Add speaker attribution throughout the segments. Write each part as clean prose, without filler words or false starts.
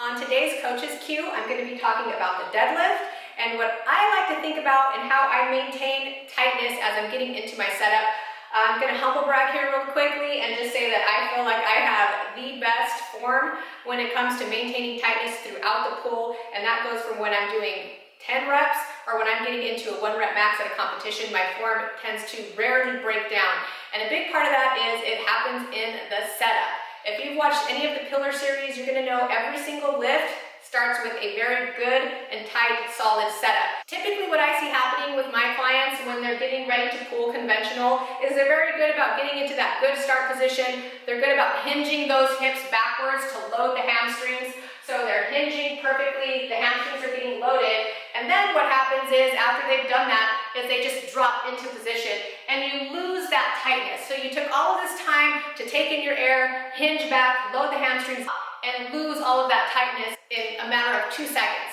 Speaker 1: On today's Coach's Q, I'm going to be talking about the deadlift and what I like to think about and how I maintain tightness as I'm getting into my setup. I'm going to humble brag here real quickly and just say that I feel like I have the best form when it comes to maintaining tightness throughout the pull, and that goes from when I'm doing 10 reps or when I'm getting into a 1 rep max at a competition. My form tends to rarely break down, and a big part of that is it happens in the setup. If you've watched any of the Pillar series, you're going to know every single lift starts with a very good and tight, solid setup. Typically what I see happening with my clients when they're getting ready to pull conventional is they're very good about getting into that good start position. They're good about hinging those hips backwards to load the hamstrings. So they're hinging perfectly, the hamstrings are getting loaded, and then what happens is after they've done that is they just drop into position and you lose that tightness. So you took all of this time to take in your air, hinge back, load the hamstrings, and lose all of that tightness in a matter of 2 seconds.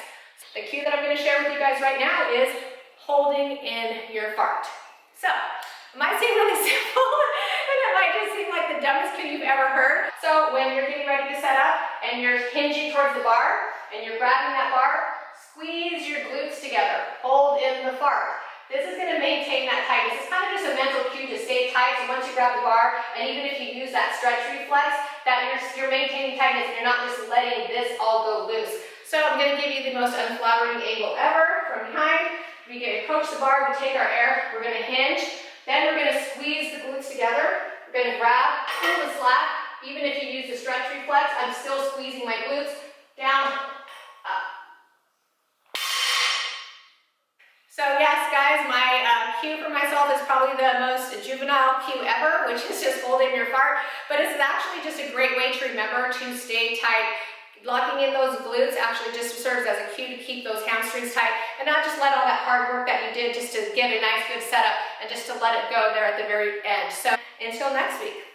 Speaker 1: The cue that I'm going to share with you guys right now is holding in your fart. So, it might seem really simple, and it might just seem like the dumbest cue you've ever heard. So when you're getting ready to set up and you're hinging towards the bar and you're grabbing that bar, squeeze your glutes together, hold in the fart. This is going to maintain that tightness. It's kind of just a mental cue to stay tight. So once you grab the bar, and even if you use that stretch reflex, that you're maintaining tightness and you're not just letting this all go loose. So I'm going to give you the most unflattering angle ever from behind. We approach the bar, we take our air, we're going to hinge. Then we're going to squeeze the glutes together. We're going to grab, pull the slack. Even if you use the stretch reflex, I'm still squeezing my glutes down, up. So yes, guys, my cue for myself is probably the most juvenile cue ever, which is just hold in your fart. But it's actually just a great way to remember to stay tight. Locking in those glutes actually just serves as a cue to keep those hamstrings tight and not just let all that hard work that you did just to get a nice good setup and just to let it go there at the very end. So until next week.